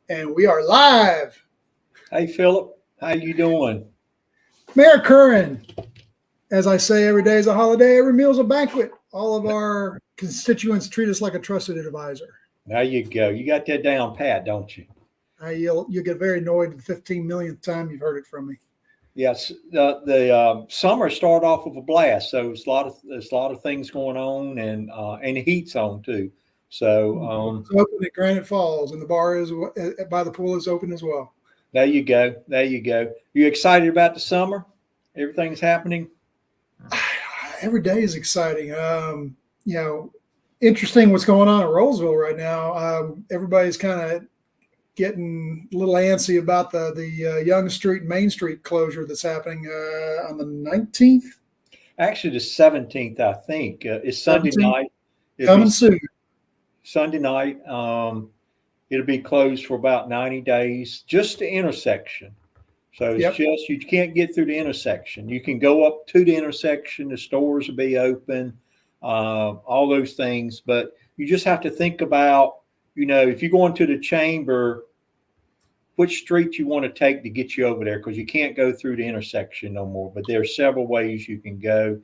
And we are live. Hey, Philip, how you doing? Mayor Currin, as I say, every day is a holiday, every meal is a banquet. All of our constituents treat us like a trusted advisor. There you go. You got that down pat, don't you? You'll get very annoyed the 15 millionth time you've heard it from me. Yes, the summer started off with a blast, so there's a lot of things going on, and the heat's on too. So it's open at Granite Falls, and the bar is by the pool is open as well. There you go. There you go. You excited about the summer? Everything's happening. Every day is exciting. Interesting what's going on in Rolesville right now. Everybody's kind of getting a little antsy about the Young Street, Main Street closure that's happening on the 19th. Actually, the 17th, I think. It's Sunday 17th. night. Coming soon. Sunday night. It'll be closed for about 90 days, just the intersection. So it's just, you can't get through the intersection. You can go up to the intersection. The stores will be open, all those things. But you just have to think about, if you're going to the chamber, which street you want to take to get you over there, because you can't go through the intersection no more. But there are several ways you can go.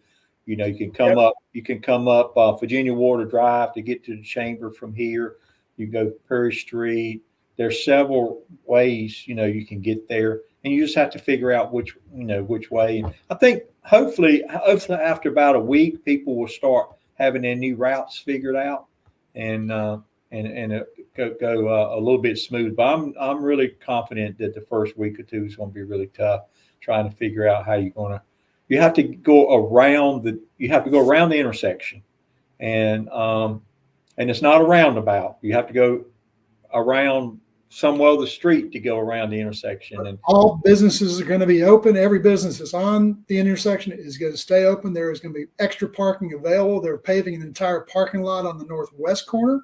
You can come up. You can come up Virginia Water Drive to get to the chamber from here. You go Perry Street. There's several ways you can get there, and you just have to figure out which way. And I think hopefully after about a week, people will start having their new routes figured out, and go a little bit smooth. But I'm really confident that the first week or two is going to be really tough, trying to figure out how you're going to. You have to go around the intersection, and it's not a roundabout. You have to go around somewhere the street to go around the intersection. And all businesses are going to be open. Every business that's on the intersection is going to stay open. There is going to be extra parking available. They're paving an entire parking lot on the northwest corner.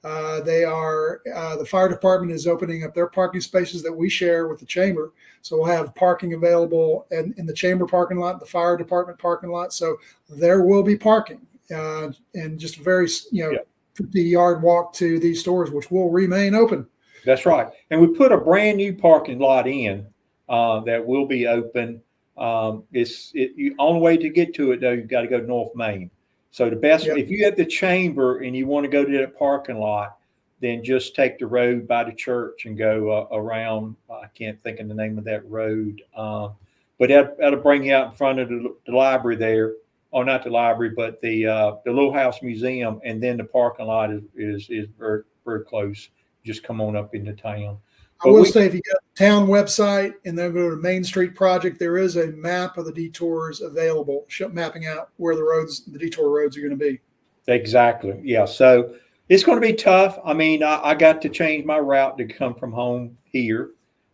The fire department is opening up their parking spaces that we share with the chamber. So we'll have parking available in the chamber parking lot, the fire department parking lot. So there will be parking and just a very, 50-yard walk to these stores, which will remain open. That's right. And we put a brand new parking lot in that will be open. The only way to get to it, though, you've got to go North Main. So the best, if you're at the chamber and you want to go to that parking lot, then just take the road by the church and go around. I can't think of the name of that road, but that'll bring you out in front of the library there, or not the library, but the Little House Museum, and then the parking lot is very, very close. Just come on up into town. I will say, if you go to the town website and then go to the Main Street project, there is a map of the detours available, mapping out where the detour roads are going to be. Exactly. Yeah. So it's going to be tough. I mean, I got to change my route to come from home here.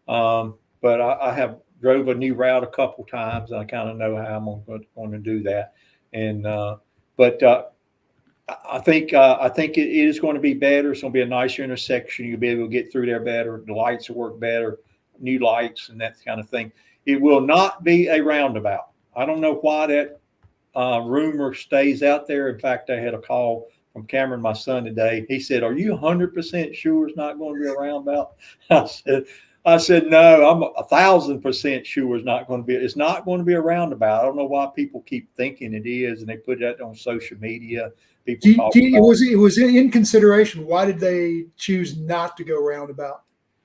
But I have drove a new route a couple times, and I kind of know how I'm going to do that. And I think it is going to be better. It's going to be a nicer intersection. You'll be able to get through there better. The lights will work better, new lights and that kind of thing. It will not be a roundabout. I don't know why that rumor stays out there. In fact, I had a call from Cameron, my son, today. He said, "Are you 100% sure it's not going to be a roundabout?" I said, "No, I'm 1,000% sure it's not going to be. It's not going to be a roundabout. I don't know why people keep thinking it is, and they put that on social media." It was in consideration. Why did they choose not to go roundabout?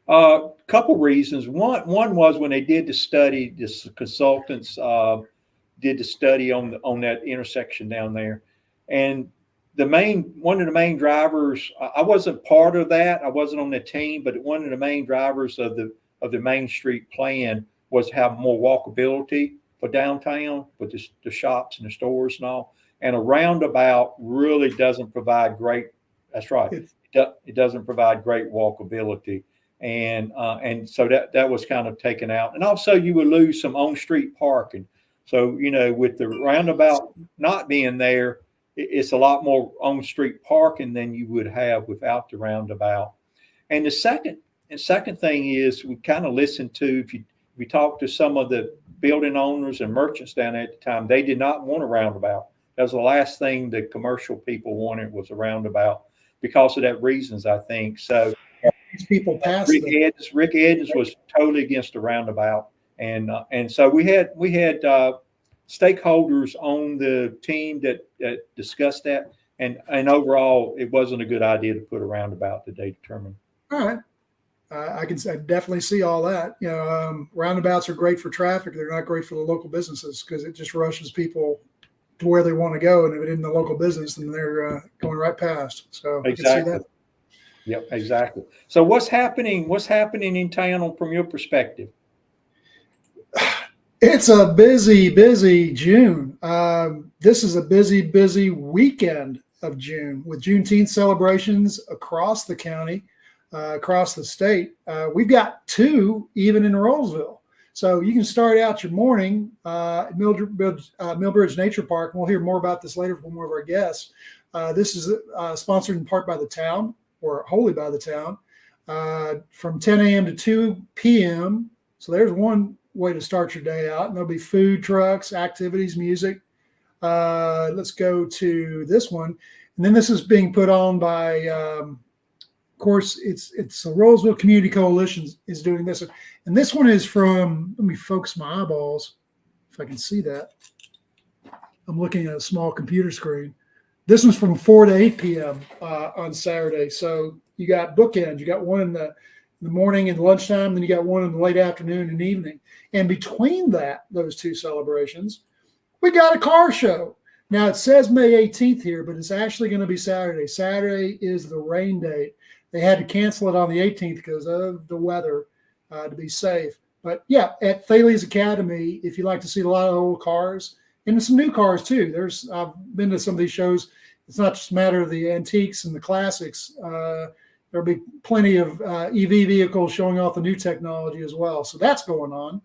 A couple reasons. One was when they did the study, the consultants did the study on that intersection down there, and one of the main drivers. I wasn't part of that. I wasn't on the team, but one of the main drivers of the Main Street plan was to have more walkability for downtown with the shops and the stores and all. And a roundabout really doesn't provide great That's right. It's, It doesn't provide great walkability. And so that was kind of taken out. And also you would lose some on-street parking. So, with the roundabout not being there, it's a lot more on-street parking than you would have without the roundabout. And the second thing is we kind of listened to, if we talked to some of the building owners and merchants down there at the time, they did not want a roundabout. That was the last thing the commercial people wanted, was a roundabout, because of that reasons, I think. So these people pass Rick Edens was totally against the roundabout. And so we had stakeholders on the team that discussed that. And overall, it wasn't a good idea to put a roundabout that they determined. All right. I definitely see all that. Roundabouts are great for traffic. They're not great for the local businesses because it just rushes people to where they want to go. And if it isn't the local business, then they're going right past. So exactly. I can see that. Yep, exactly. So what's happening in town from your perspective? It's a busy June. This is a busy weekend of June with Juneteenth celebrations across the county, across the state. We've got 2 even in Rolesville. So you can start out your morning at Millbridge Nature Park, and we'll hear more about this later from one of our guests. This is sponsored in part by the town, or wholly by the town, from 10 a.m. to 2 p.m. So there's one way to start your day out. And there'll be food trucks, activities, music. Let's go to this one. And then this is being put on by, of course, it's the Rolesville Community Coalition is doing this. And this one is from, let me focus my eyeballs, if I can see that. I'm looking at a small computer screen. This one's from 4 to 8 p.m. On Saturday. So you got bookends. You got one in the morning and lunchtime, then you got one in the late afternoon and evening. And between those 2 celebrations, we got a car show. Now it says May 18th here, but it's actually going to be Saturday. Saturday is the rain date. They had to cancel it on the 18th because of the weather to be safe. But yeah, at Thales Academy, if you like to see a lot of old cars, and some new cars too. I've been to some of these shows. It's not just a matter of the antiques and the classics. There'll be plenty of EV vehicles showing off the new technology as well. So that's going on.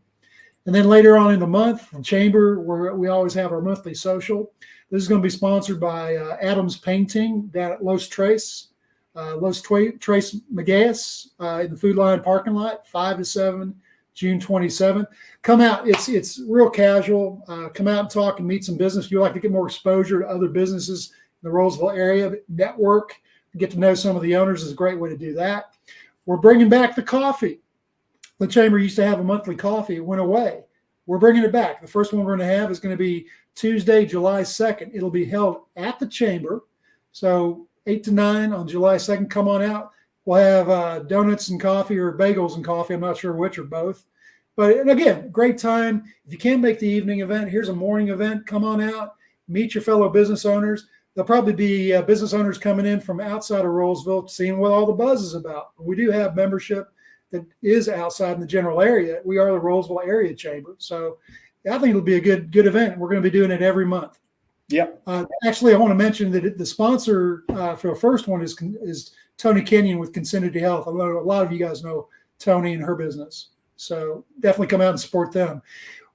And then later on in the month, in Chamber, where we always have our monthly social. This is going to be sponsored by Adams Painting down at Los Tres Magas in the Food Line parking lot, 5 to 7, June 27th. Come out. It's real casual. Come out and talk and meet some business. If you'd like to get more exposure to other businesses in the Rolesville area, network, get to know some of the owners is a great way to do that. We're bringing back the coffee. The Chamber used to have a monthly coffee. It went away. We're bringing it back. The first one we're going to have is going to be Tuesday, July 2nd. It'll be held at the Chamber. So 8 to 9 on July 2nd. Come on out. We'll have donuts and coffee, or bagels and coffee. I'm not sure which, or both. But and again, great time. If you can't make the evening event, here's a morning event. Come on out. Meet your fellow business owners. There'll probably be business owners coming in from outside of Rolesville, seeing what all the buzz is about. We do have membership that is outside in the general area. We are the Rolesville Area Chamber. So I think it'll be a good event. We're going to be doing it every month. Yeah. Actually, I want to mention that the sponsor for the first one is Tony Kenyon with Consented Health. I know a lot of you guys know Tony and her business. So definitely come out and support them.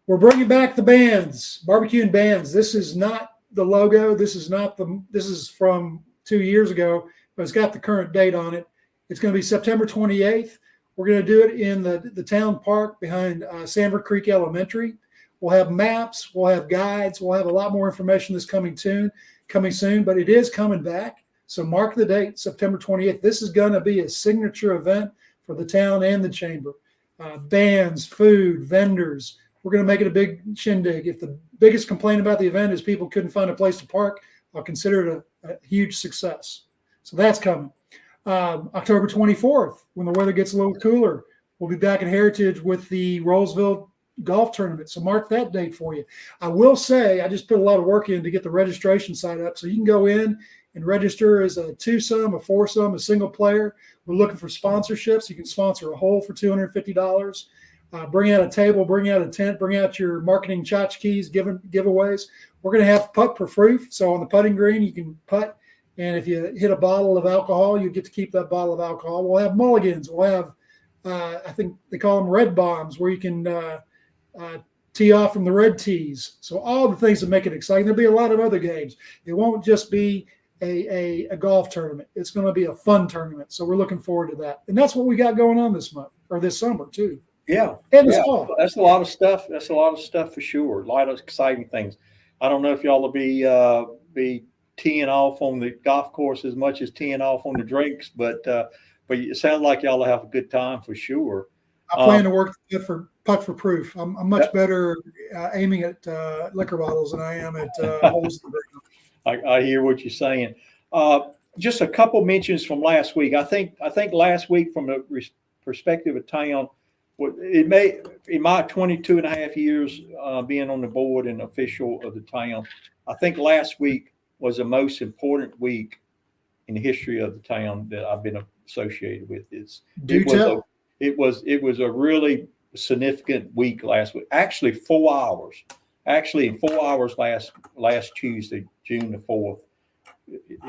We're bringing back the bands, barbecue and bands. This is not the logo. This is from 2 years ago, but it's got the current date on it. It's going to be September 28th. We're going to do it in the town park behind Sanford Creek Elementary. We'll have maps. We'll have guides. We'll have a lot more information that's coming soon, but it is coming back. So mark the date, September 28th. This is going to be a signature event for the town and the chamber. Bands, food, vendors. We're going to make it a big shindig. If the biggest complaint about the event is people couldn't find a place to park, I'll consider it a huge success. So that's coming. October 24th, when the weather gets a little cooler, we'll be back at Heritage with the Rolesville golf tournament. So mark that date for you. I will say I just put a lot of work in to get the registration site up. So you can go in and register as a twosome, a foursome, a single player. We're looking for sponsorships. You can sponsor a hole for $250. Bring out a table, bring out a tent, bring out your marketing tchotchkes, giveaways. We're going to have putt for free. So on the putting green, you can putt And if you hit a bottle of alcohol, you get to keep that bottle of alcohol. We'll have mulligans. We'll have, I think they call them red bombs, where you can tee off from the red tees. So all the things that make it exciting. There'll be a lot of other games. It won't just be a golf tournament. It's going to be a fun tournament. So we're looking forward to that. And that's what we got going on this month or this summer too. Yeah. And this fall. That's a lot of stuff. That's a lot of stuff for sure. A lot of exciting things. I don't know if y'all will be teeing off on the golf course as much as teeing off on the drinks, but it sounds like y'all will have a good time for sure. I plan to work for putt for proof. I'm much better aiming at liquor bottles than I am at holes in the ground. I hear what you're saying. Just a couple mentions from last week. I think last week, from the perspective of town, it may, in my 22 and a half years being on the board and official of the town, I think last week was the most important week in the history of the town that I've been associated with. It was a really significant week last week. Actually, 4 hours. Actually, 4 hours last Tuesday, June the 4th,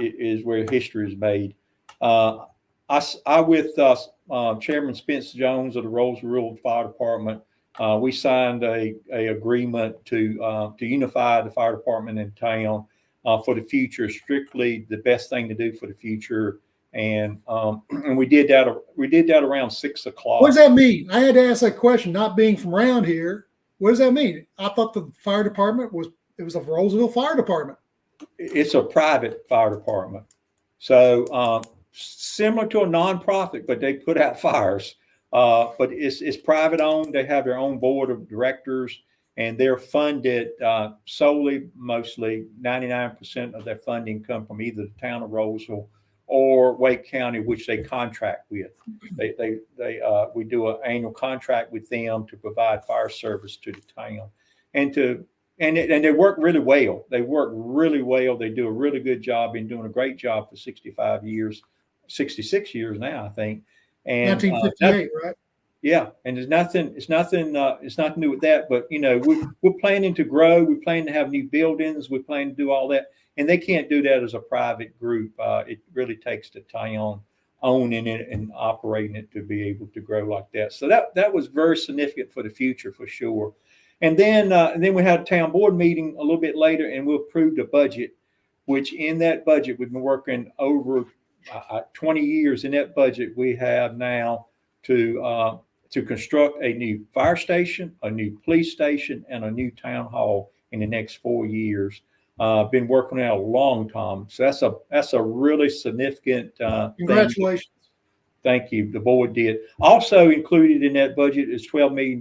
is where history is made. I with Chairman Spence Jones of the Rolesville Fire Department, we signed a agreement to unify the fire department in town for the future. Strictly the best thing to do for the future, and we did that around 6 o'clock. What does that mean? I had to ask that question. Not being from around here, what does that mean? I thought the fire department was a Rolesville Fire Department. It's a private fire department, so similar to a nonprofit, but they put out fires. But it's private owned. They have their own board of directors, and they're funded solely, mostly 99% of their funding come from either the town of Rolesville or Wake County, which they contract with. We do an annual contract with them to provide fire service to the town, and they work really well. They work really well. They do a really good job. Been doing a great job for 65 years, 66 years now, I think. And 1958, right? Yeah, and it's nothing new with that. But we're planning to grow. We plan to have new buildings. We plan to do all that, and they can't do that as a private group. It really takes the town owning it and operating it to be able to grow like that. So that was very significant for the future, for sure. And then we had a town board meeting a little bit later, and we approved a budget, which in that budget we've been working over 20 years. In that budget, we have now to construct a new fire station, a new police station, and a new town hall in the next 4 years. Been working on it a long time, so that's a really significant. Congratulations! Thank you. The board did. Also included in that budget is $12 million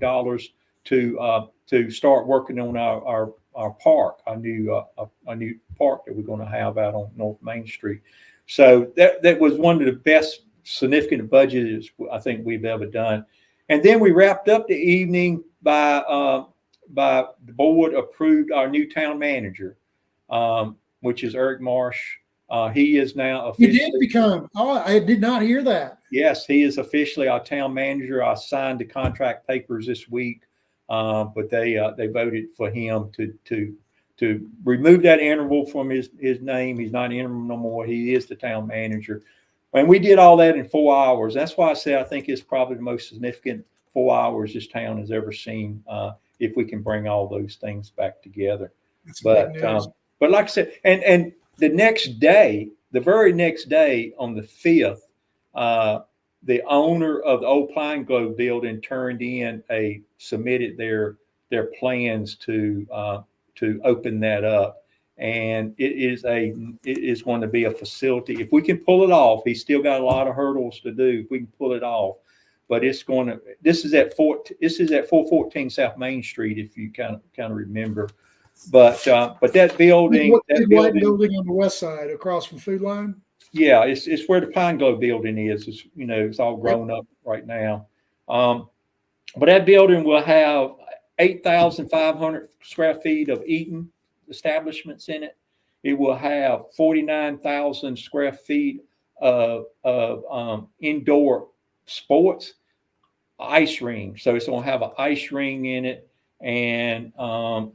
to start working on our park, a new park that we're going to have out on North Main Street. So that was one of the best significant budgets I think we've ever done. And then we wrapped up the evening by the board approved our new town manager, which is Eric Marsh. He is now officially. He did become. Oh, I did not hear that. Yes, he is officially our town manager. I signed the contract papers this week, but they voted for him to remove that interval from his name. He's not interim no more. He is the town manager. And we did all that in 4 hours. That's why I say I think it's probably the most significant 4 hours this town has ever seen, if we can bring all those things back together. But like I said, and the next day, the very next day on the 5th, the owner of the old Pine Globe building submitted their plans to open that up. And it is going to be a facility. If we can pull it off, he's still got a lot of hurdles to do. If we can pull it off, but this is at 414 South Main Street, if you kind of remember. But that building, white building on the west side across from Food Line. Yeah, it's where the Pine Globe building is. It's all grown up right now. But that building will have 8,500 square feet of eating establishments in it. It will have 49,000 square feet of indoor sports, ice ring. So it's going to have an ice ring in it, and also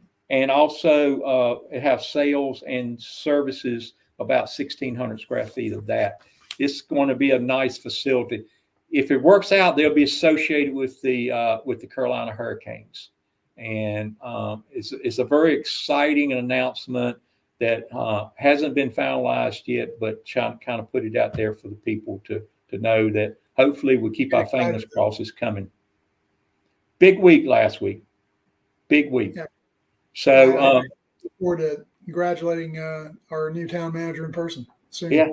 it have sales and services about 1,600 square feet of that. It's going to be a nice facility. If it works out, they'll be associated with the Carolina Hurricanes, and it's a very exciting announcement that hasn't been finalized yet, but kind of put it out there for the people to know that hopefully we'll keep our fingers crossed. It's coming. Big week last week. Big week. Yeah. So look forward to congratulating our new town manager in person soon. Yeah.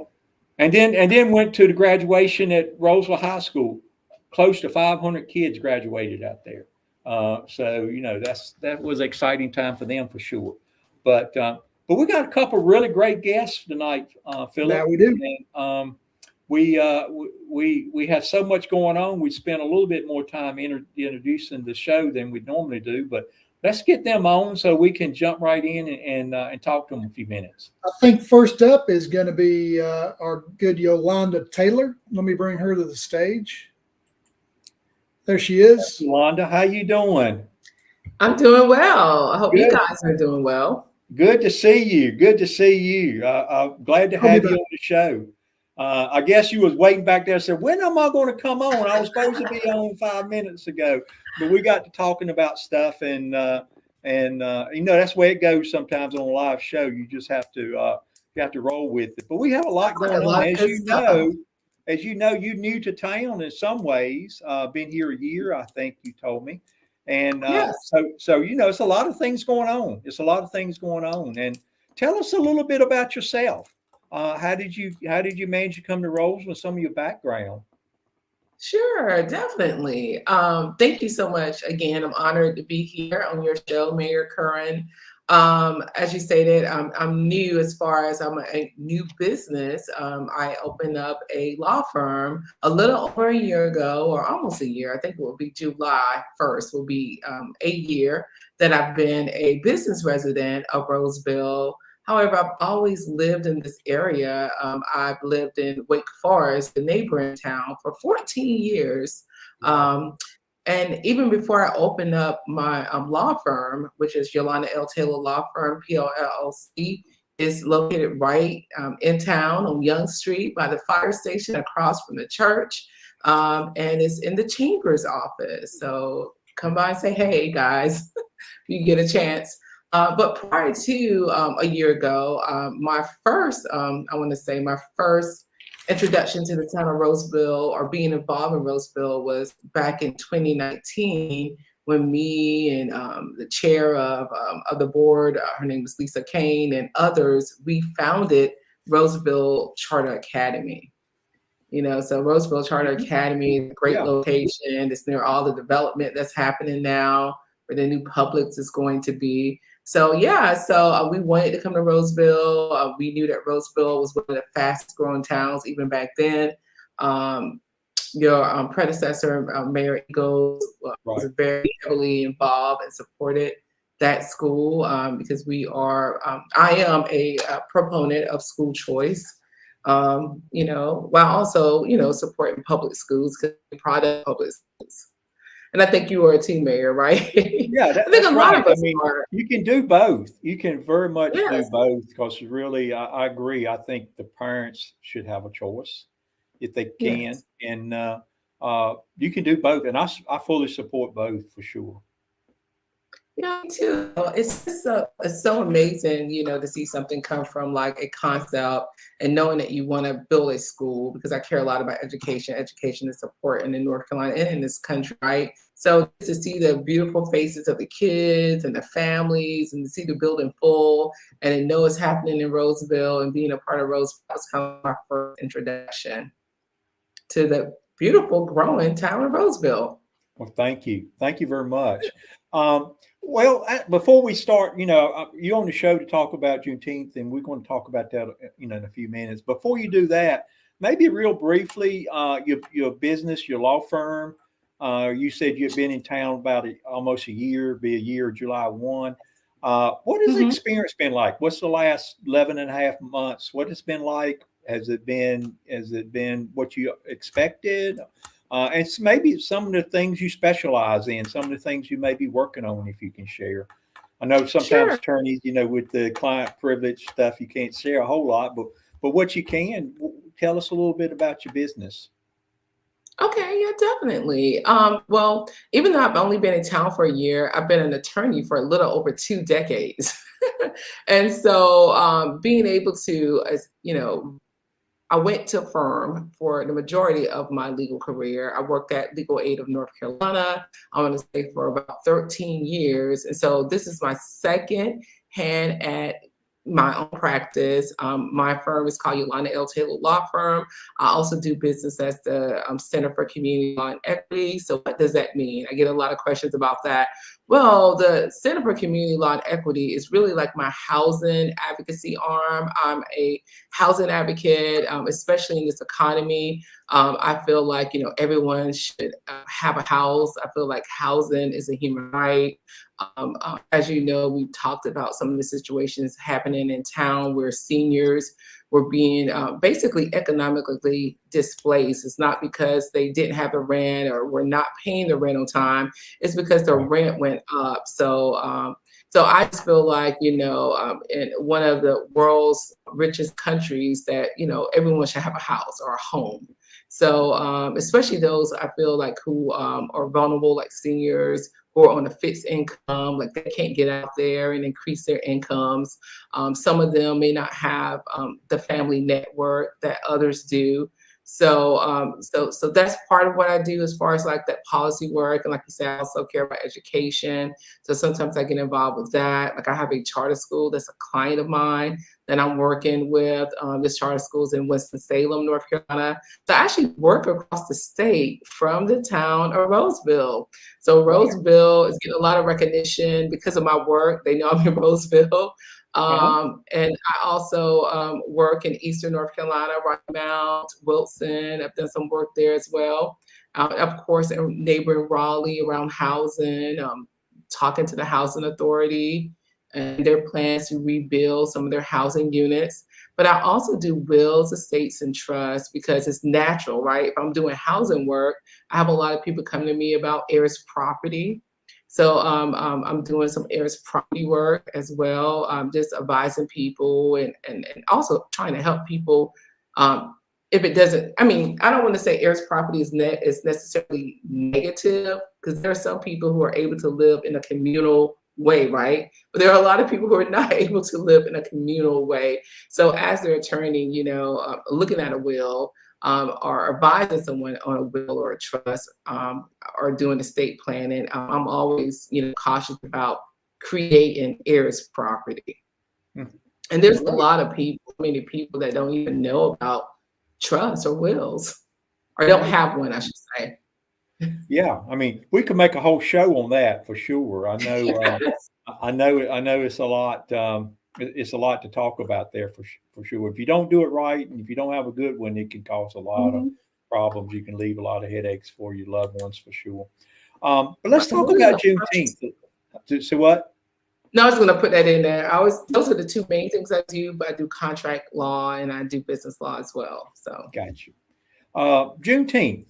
And then went to the graduation at Rolesville High School. Close to 500 kids graduated out there. So that was an exciting time for them for sure. But we got a couple of really great guests tonight, Philip. Yeah, we do. And, we have so much going on. We spent a little bit more time introducing the show than we normally do, but let's get them on so we can jump right in and talk to them a few minutes. I think first up is going to be our good Yolanda Taylor. Let me bring her to the stage. There she is. Yolanda, how you doing? I'm doing well. I hope you guys are doing well. Good to see you. Good to see you. I'm glad to have you on the show. I guess you was waiting back there and said, when am I going to come on? I was supposed to be on 5 minutes ago, but we got to talking about stuff and that's the way it goes sometimes on a live show. You just have to roll with it. But we have a lot going on. As you know, you're new to town in some ways. Been here a year, I think you told me. And so it's a lot of things going on. It's a lot of things going on. And tell us a little bit about yourself. How did you manage to come to Rolesville, some of your background? Sure, definitely. Thank you so much. Again, I'm honored to be here on your show, Mayor Currin. As you stated, I'm new as far as I'm a new business. I opened up a law firm a little over a year ago, or almost a year. I think it will be July 1st will be a year that I've been a business resident of Rolesville. However, I've always lived in this area. I've lived in Wake Forest, the neighboring town, for 14 years. And even before I opened up my law firm, which is Yolanda L. Taylor Law Firm, PLLC, is located right in town on Young Street by the fire station across from the church. And it's in the Chamber's office. So come by and say, hey, guys, if you get a chance. But prior to a year ago, my first introduction to the town of Rolesville or being involved in Rolesville was back in 2019 when me and the chair of the board, her name was Lisa Kane, and others, we founded Rolesville Charter Academy. So Rolesville Charter Academy is a great location. It's near all the development that's happening now, where the new Publix is going to be. So we wanted to come to Rolesville. We knew that Rolesville was one of the fastest growing towns even back then. Your predecessor, Mayor Eagles, was very heavily involved and supported that school because I am a proponent of school choice, while also, supporting public schools because I'm proud of public schools. And I think you are a team mayor, right? Yeah, I think a lot of us are. You can do both. You can very much do both because really, I agree. I think the parents should have a choice if they can. And you can do both. And I fully support both for sure. Yeah, me too. It's just it's so amazing, to see something come from like a concept and knowing that you want to build a school, because I care a lot about education. Education is important in North Carolina and in this country, right? So to see the beautiful faces of the kids and the families and to see the building full and to know it's happening in Rolesville and being a part of Rolesville was kind of my first introduction to the beautiful growing town of Rolesville. Well, thank you. Thank you very much. Well, before we start, you're on the show to talk about Juneteenth, and we're going to talk about that, in a few minutes. Before you do that, maybe real briefly, your business, your law firm. You said you've been in town about almost a year, be a year, July 1. What has the experience been like? What's the last 11 and a half months? What has it been like? Has it been what you expected? And maybe some of the things you specialize in, some of the things you may be working on, if you can share. I know sometimes Sure. attorneys, with the client privilege stuff, you can't share a whole lot, but what you can, tell us a little bit about your business. Okay, yeah, definitely. Well, even though I've only been in town for a year, I've been an attorney for a little over 2 decades. And so being able to, as I went to firm for the majority of my legal career. I worked at Legal Aid of North Carolina, I want to say for about 13 years. And so this is my second hand at my own practice. My firm is called Yolanda L. Taylor Law Firm. I also do business as the Center for Community Law and Equity. So what does that mean? I get a lot of questions about that. Well, the Center for Community Law and Equity is really like my housing advocacy arm. I'm a housing advocate, especially in this economy. I feel like everyone should have a house. I feel like housing is a human right. As you know, we've talked about some of the situations happening in town where seniors were being basically economically displaced. It's not because they didn't have the rent or were not paying the rent on time. It's because the rent went up. So I just feel like, in one of the world's richest countries that, everyone should have a house or a home. So especially those I feel like who are vulnerable, like seniors who are on a fixed income, like they can't get out there and increase their incomes. Some of them may not have the family network that others do. So that's part of what I do as far as like that policy work. And like you said, I also care about education. So sometimes I get involved with that. Like I have a charter school that's a client of mine that I'm working with. This charter school is in Winston-Salem, North Carolina. So I actually work across the state from the town of Rolesville. So Roseville is getting a lot of recognition because of my work. They know I'm in Roseville. And I also work in Eastern North Carolina, Rocky Mount, Wilson. I've done some work there as well. Of course, in neighboring Raleigh around housing, talking to the housing authority and their plans to rebuild some of their housing units. But I also do wills, estates, and trusts because it's natural, right? If I'm doing housing work, I have a lot of people come to me about heirs property. So I'm doing some heirs property work as well, just advising people and also trying to help people. If it doesn't, I mean, I don't want to say heirs property is necessarily negative because there are some people who are able to live in a communal way, right? But there are a lot of people who are not able to live in a communal way. So as their attorney, looking at a will, or advising someone on a will or a trust, or doing estate planning, I'm always, cautious about creating heirs property. And there's a lot of people, many people that don't even know about trusts or wills, or don't have one, I should say. Yeah, I mean, we could make a whole show on that for sure. I know, I know it's a lot. It's a lot to talk about there for sure. If you don't do it right, and if you don't have a good one, it can cause a lot of problems. You can leave a lot of headaches for your loved ones for sure. But let's talk about Juneteenth. So what? No, I was going to put that in there. Those are the two main things I do, but I do contract law and I do business law as well. So got you. Juneteenth.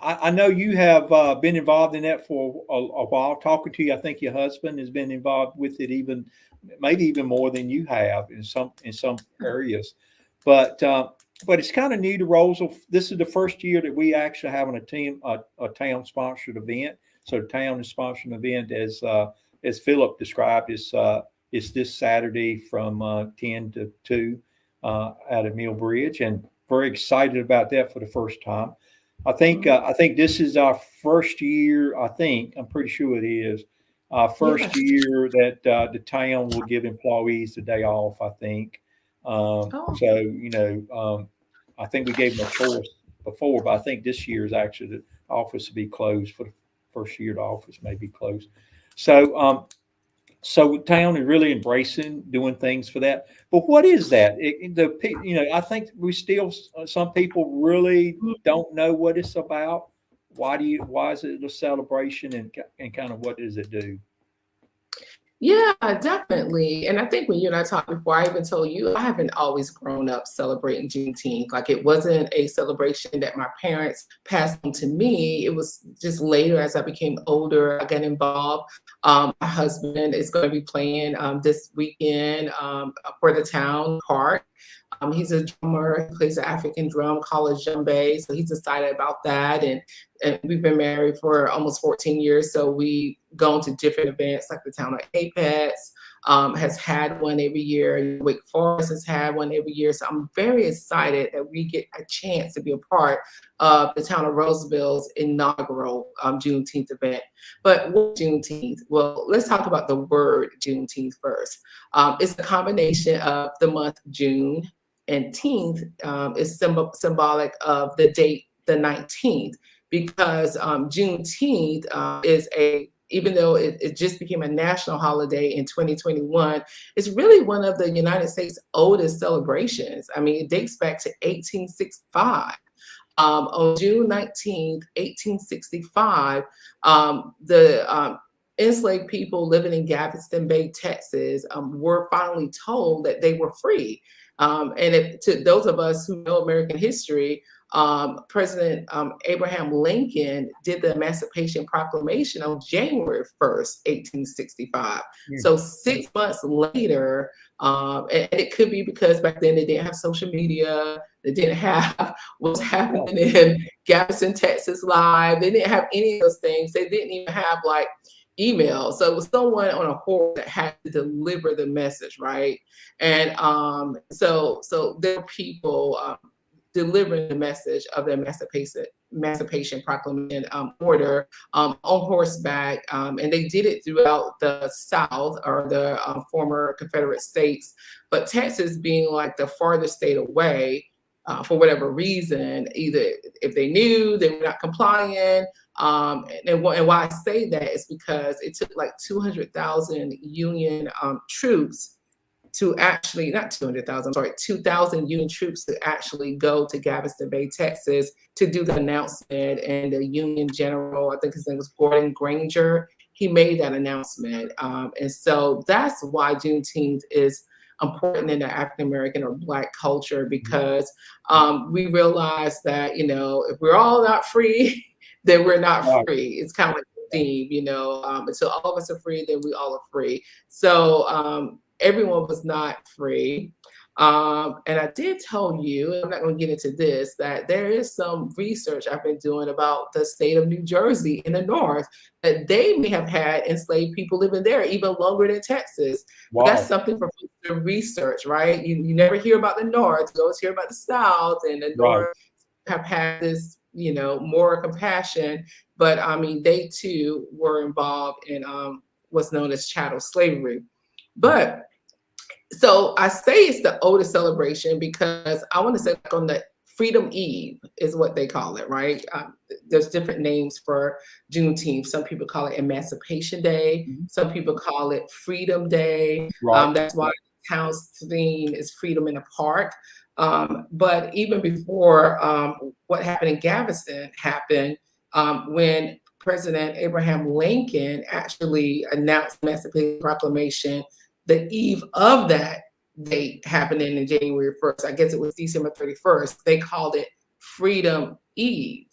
I know you have been involved in that for a while. Talking to you, I think your husband has been involved with it maybe even more than you have in some areas. But it's kind of new to Rolesville. This is the first year that we actually having a town sponsored event. So the town is sponsoring an event as Philip described. It's this Saturday from 10 to 2 out of Mill Bridge, and very excited about that for the first time. I think this is our first year. I'm pretty sure it is our first year that the town will give employees the day off. I think so. I think we gave them a choice before, but I think this year is actually the office to be closed for the first year. The office may be closed. So so town is really embracing doing things for that. But what is that? I think some people really don't know what it's about. Why is it a celebration and kind of what does it do? Yeah, definitely. And I think when you and I talked before, I even told you I haven't always grown up celebrating Juneteenth. Like it wasn't a celebration that my parents passed on to me. It was just later as I became older, I got involved. My husband is going to be playing this weekend for the town park. He's a drummer, he plays the African drum called a djembe. So he's excited about that. And we've been married for almost 14 years. So we gone to different events like the Town of Apex has had one every year. Wake Forest has had one every year. So I'm very excited that we get a chance to be a part of the Town of Rolesville's inaugural Juneteenth event. But what Juneteenth? Well, let's talk about the word Juneteenth first. It's a combination of the month June, and teenth is symbolic of the date, the 19th, because Juneteenth is even though it just became a national holiday in 2021, it's really one of the United States' oldest celebrations. I mean, it dates back to 1865. On June 19th, 1865, the enslaved people living in Galveston Bay, Texas, were finally told that they were free. To those of us who know American history, President Abraham Lincoln did the Emancipation Proclamation on January 1st, 1865. So 6 months later, and it could be because back then they didn't have social media, they didn't have what's happening in Galveston, Texas live, they didn't have any of those things, they didn't even have like email. So it was someone on a horse that had to deliver the message, right? And so there were people delivering the message of the Emancipation Proclamation order on horseback, and they did it throughout the South or the former Confederate states. But Texas being like the farthest state away, for whatever reason, either if they knew they were not complying, and why I say that is because it took like 200,000 Union troops to actually, not 200,000, I'm sorry, 2,000 Union troops to actually go to Galveston Bay, Texas to do the announcement. And the Union general, I think his name was Gordon Granger, he made that announcement. And so that's why Juneteenth is important in the African American or Black culture, because we realize that, you know, if we're all not free, then we're not free. It's kind of like the theme, you know, until all of us are free, then we all are free. So everyone was not free. And I did tell you, I'm not going to get into this, that there is some research I've been doing about the state of New Jersey in the North, that they may have had enslaved people living there even longer than Texas. Wow. That's something for people to research, right? You never hear about the North, you always hear about the South, and the North have had this, you know, more compassion. But I mean, they too were involved in what's known as chattel slavery. But so I say it's the oldest celebration because I want to say like on the Freedom Eve is what they call it, right? There's different names for Juneteenth. Some people call it Emancipation Day. Some people call it Freedom Day. That's why the town's theme is Freedom in the Park. But even before what happened in Galveston happened, when President Abraham Lincoln actually announced the Emancipation Proclamation, the eve of that date happening in January 1st, I guess it was December 31st, they called it Freedom Eve.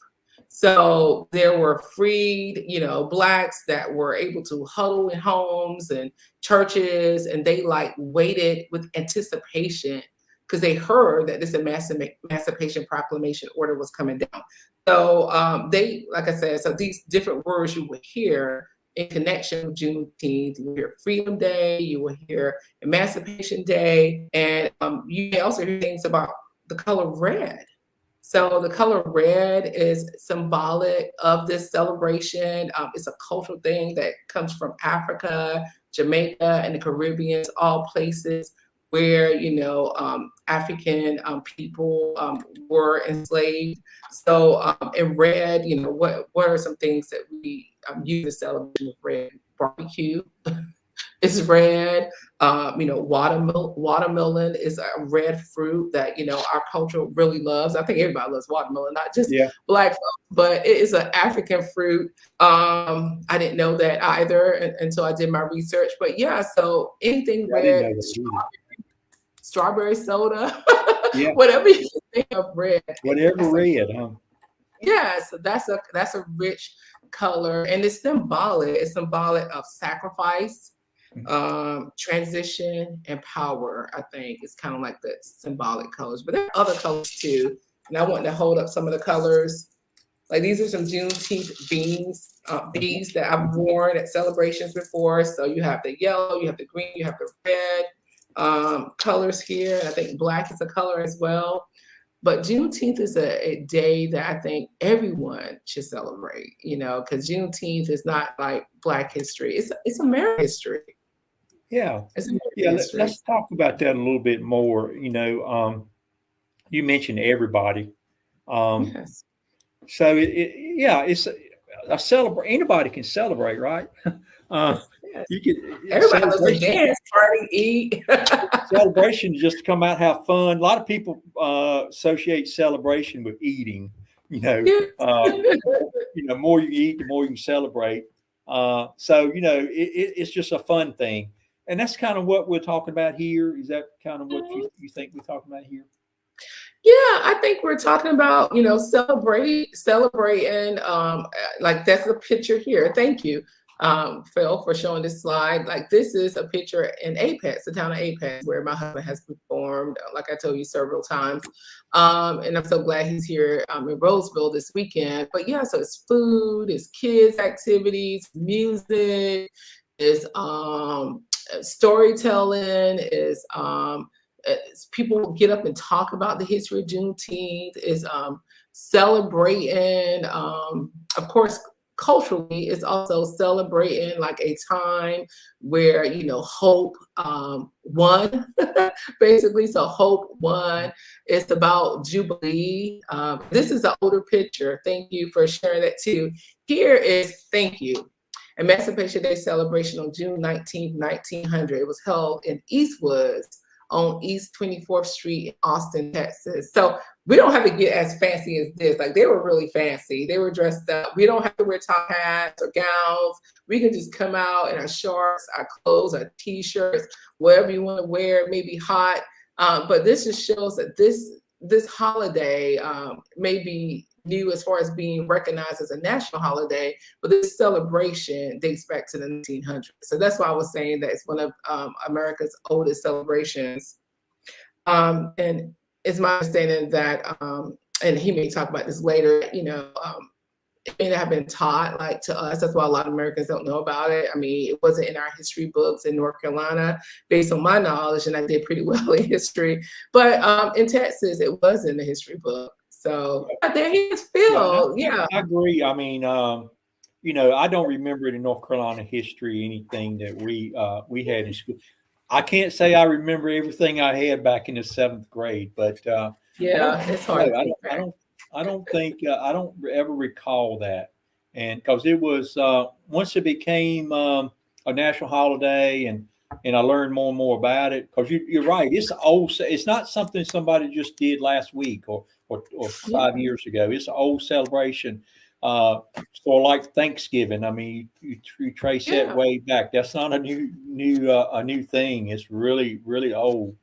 So there were freed, you know, Blacks that were able to huddle in homes and churches, and they like waited with anticipation because they heard that this Emancipation Proclamation order was coming down. So they, like I said, so these different words you would hear in connection with Juneteenth, you will hear Freedom Day, you will hear Emancipation Day, and you may also hear things about the color red. So the color red is symbolic of this celebration. It's a cultural thing that comes from Africa, Jamaica, and the Caribbean, all places where, you know, African people were enslaved. So in red, you know, what are some things that we use to celebrate with red? Barbecue, It's red. Watermelon is a red fruit that, our culture really loves. I think everybody loves watermelon, not just Yeah. Black folks, but it is an African fruit. I didn't know that either until I did my research. But yeah, so anything I didn't red, know that either. strawberry soda, Yeah. whatever you can think of red. Whatever red, huh? Yeah, so that's a rich color, and it's symbolic. It's symbolic of sacrifice, transition, and power. I think it's kind of like the symbolic colors, but there are other colors too. And I want to hold up some of the colors. Like these are some Juneteenth beads that I've worn at celebrations before. So you have the yellow, you have the green, you have the red colors here. And I think black is a color as well. But Juneteenth is a day that I think everyone should celebrate, because Juneteenth is not like Black history. It's American history. Yeah. It's American Yeah. history. Let's talk about that a little bit more. You mentioned everybody. Yes. So it's a celebrate. Anybody can celebrate, right? Yes. You can Everybody loves to dance, party, eat. celebration is just to come out, have fun. A lot of people associate celebration with eating. More you eat, the more you can celebrate. It's just a fun thing, and that's kind of what we're talking about here. Is that kind of what you think we're talking about here? Yeah, I think we're talking about, celebrating, like that's a picture here. Thank you, Phil, for showing this slide. Like this is a picture in Apex, the town of Apex, where my husband has performed, like I told you several times. And I'm so glad he's here in Rolesville this weekend. But yeah, so it's food, it's kids activities, music, it's storytelling, is people get up and talk about the history of Juneteenth, is celebrating, of course, culturally, it's also celebrating like a time where, hope won, basically. So hope won. It's about Jubilee. This is an older picture. Thank you for sharing that too. Here is, thank you. Emancipation Day celebration on June 19th, 1900. It was held in Eastwoods on East 24th Street in Austin, Texas. So we don't have to get as fancy as this. Like they were really fancy. They were dressed up. We don't have to wear top hats or gowns. We can just come out in our shorts, our clothes, our t-shirts, whatever you want to wear. It may be hot, but this just shows that this holiday may be new as far as being recognized as a national holiday, but this celebration dates back to the 1900s. So that's why I was saying that it's one of America's oldest celebrations. And it's my understanding that, and he may talk about this later, it may not have been taught like to us. That's why a lot of Americans don't know about it. I mean, it wasn't in our history books in North Carolina, based on my knowledge, and I did pretty well in history. But in Texas, it was in the history book. So there he is, Phil. Yeah, I agree. I mean, I don't remember it in North Carolina history anything that we had in school. I can't say I remember everything I had back in the 7th grade, but it's hard. I don't think I don't ever recall that, and because it was once it became a national holiday, and I learned more and more about it. Because you're right, it's old. It's not something somebody just did last week or 5 years ago. It's an old celebration. So like Thanksgiving, I mean, you trace that way back. That's not a new thing. It's really, really old.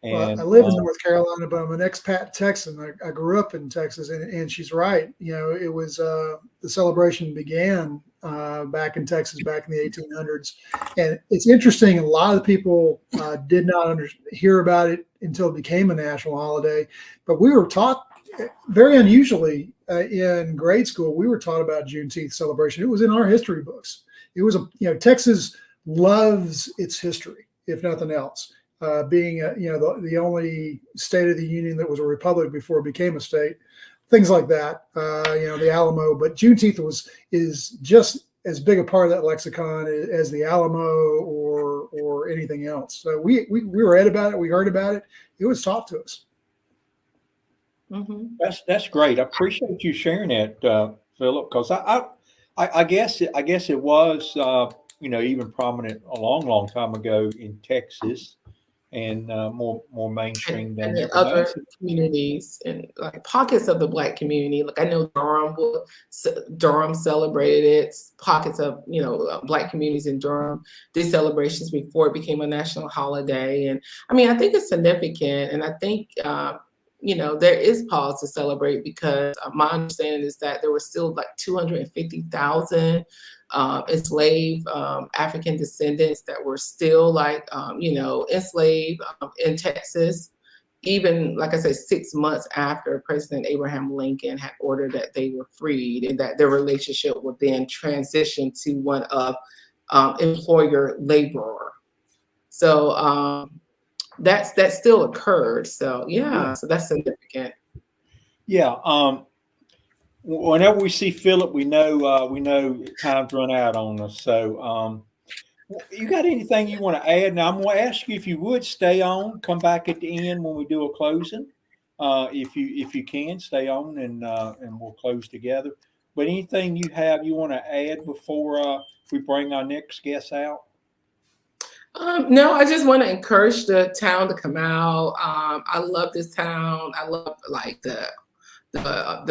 And I live in North Carolina, but I'm an expat Texan. I grew up in Texas, and she's right. It was the celebration began back in Texas back in the 1800s, and it's interesting. A lot of people did not hear about it until it became a national holiday. But we were taught, very unusually, in grade school, we were taught about Juneteenth celebration. It was in our history books. It was Texas loves its history, if nothing else. Being the only state of the union that was a republic before it became a state, things like that. The Alamo, but Juneteenth is just as big a part of that lexicon as the Alamo or anything else. So we read about it, we heard about it. It was taught to us. Mm-hmm. That's great. I appreciate you sharing that, Philip. Because I guess it was even prominent a long time ago in Texas, and more mainstream than and in ever other does. communities and like pockets of the Black community. Like I know Durham celebrated it. Pockets of Black communities in Durham did celebrations before it became a national holiday. And I mean, I think it's significant, and I think there is pause to celebrate because my understanding is that there were still like 250,000 enslaved African descendants that were still enslaved in Texas, even like I said, 6 months after President Abraham Lincoln had ordered that they were freed, and that their relationship would then transition to one of employer laborer. So that still occurred. So so that's significant. Yeah. Whenever we see Philip, we know time's run out on us. So, you got anything you want to add? Now, I'm going to ask you if you would stay on, come back at the end when we do a closing. If you can stay on, and we'll close together. But anything you want to add before we bring our next guest out? No, I just want to encourage the town to come out. I love this town. I love like the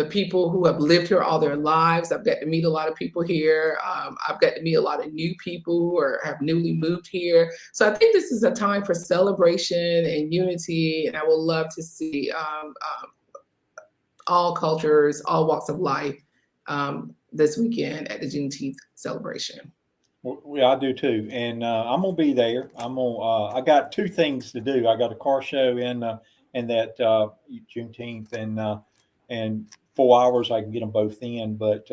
people who have lived here all their lives. I've got to meet a lot of people here. I've got to meet a lot of new people who have newly moved here. So I think this is a time for celebration and unity, and I would love to see all cultures, all walks of life this weekend at the Juneteenth celebration. Well, I do too, and I'm gonna be there. I got two things to do. I got a car show and that Juneteenth, and 4 hours I can get them both in. But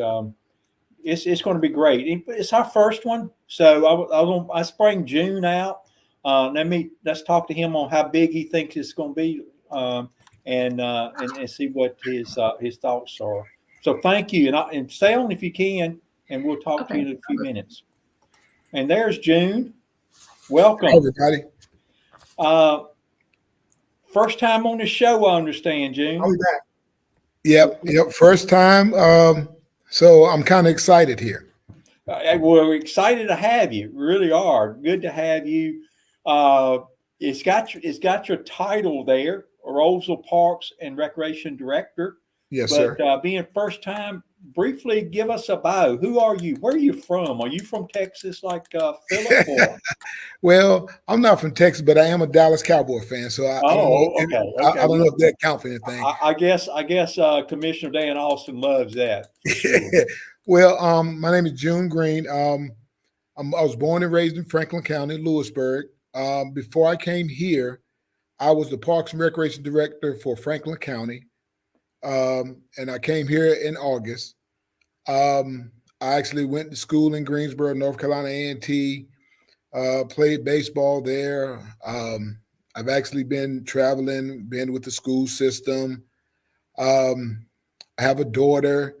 it's going to be great. It's our first one, so I spring June out. Let's talk to him on how big he thinks it's going to be, and see what his thoughts are. So thank you, and stay on if you can, and we'll talk to you in a few minutes. And there's June. Welcome, hi, everybody. First time on the show, I understand, June. I'll be back. Yep. First time. So I'm kind of excited here. We're excited to have you. Really are. Good to have you. It's got your title there, Rolesville Parks and Recreation Director. Yes, sir. But being first time, briefly give us a bio. Who are you? Where are you from? Are you from Texas like Philip? Or? Well, I'm not from Texas, but I am a Dallas Cowboy fan. So I don't know. Okay. I don't know if that counts for anything. I guess Commissioner Dan Austin loves that. For sure. Well, my name is June Greene. I was born and raised in Franklin County, Lewisburg. Before I came here, I was the Parks and Recreation Director for Franklin County. And I came here in August. I actually went to school in Greensboro, North Carolina A&T, played baseball there. I've actually been traveling, been with the school system. I have a daughter.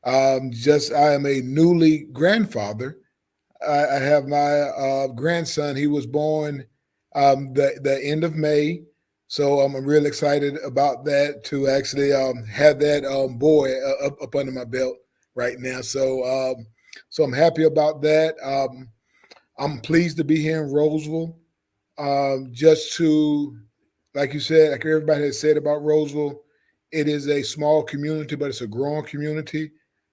I am a newly grandfather. I have my grandson. He was born the end of May. So I'm really excited about that, to actually have that boy up under my belt right now. So I'm happy about that. I'm pleased to be here in Rolesville. Just to, like you said, like everybody has said about Rolesville, it is a small community, but it's a growing community.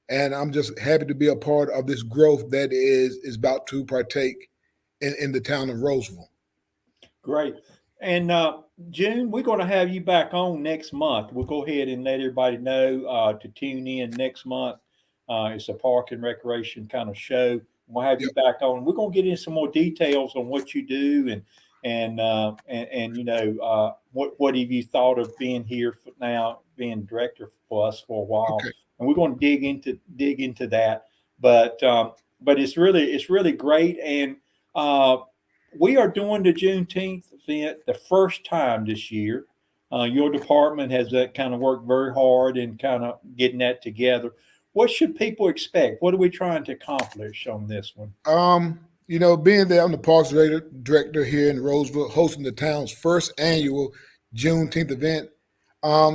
And I'm just happy to be a part of this growth that is about to partake in the town of Rolesville. Great. And June, we're going to have you back on next month. We'll go ahead and let everybody know to tune in next month. It's a park and recreation kind of show. We'll have you back on. We're going to get in some more details on what you do and what have you thought of being here now, being director for us for a while. Okay. And we're going to dig into that. But it's really great. And we are doing the Juneteenth event the first time this year. Your department has kind of worked very hard in kind of getting that together. What should people expect? What are we trying to accomplish on this one? Being there, I'm the Parks Director here in Rolesville, hosting the town's first annual Juneteenth event.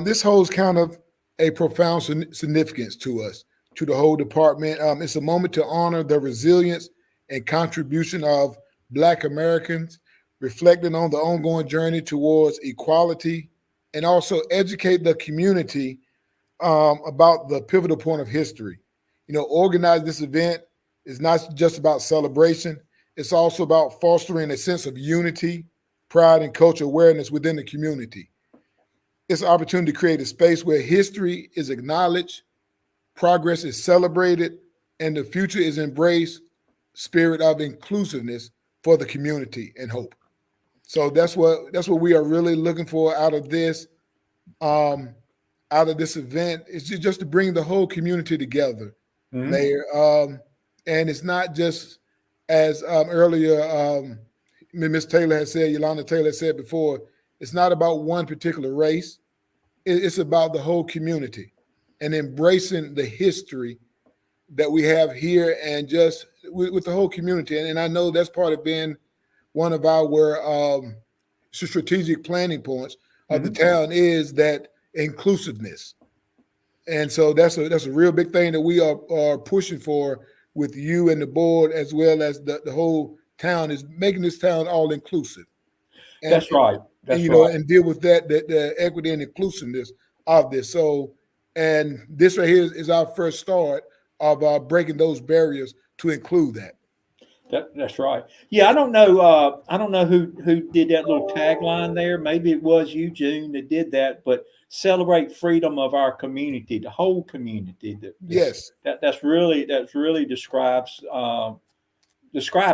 This holds kind of a profound significance to us, to the whole department. It's a moment to honor the resilience and contribution of Black Americans, reflecting on the ongoing journey towards equality, and also educate the community about the pivotal point of history. Organize this event is not just about celebration. It's also about fostering a sense of unity, pride, and cultural awareness within the community. It's an opportunity to create a space where history is acknowledged, progress is celebrated, and the future is embraced, spirit of inclusiveness for the community and hope. So that's what we are really looking for out of this event. It's just to bring the whole community together, Mayor. And it's not just as earlier Ms. Taylor has said, Yolanda Taylor has said before, it's not about one particular race. It's about the whole community and embracing the history that we have here and just with the whole community. And I know that's part of being one of our strategic planning points of the town is that inclusiveness. And so that's a real big thing that we are pushing for with you and the board, as well as the whole town, is making this town all inclusive. And, that's right. And deal with the equity and inclusiveness of this. So, and this right here is our first start of breaking those barriers to include that. That's right. Yeah, I don't know who did that little tagline there. Maybe it was you, June, that did that. But celebrate freedom of our community, the whole community. Yes, that's really describes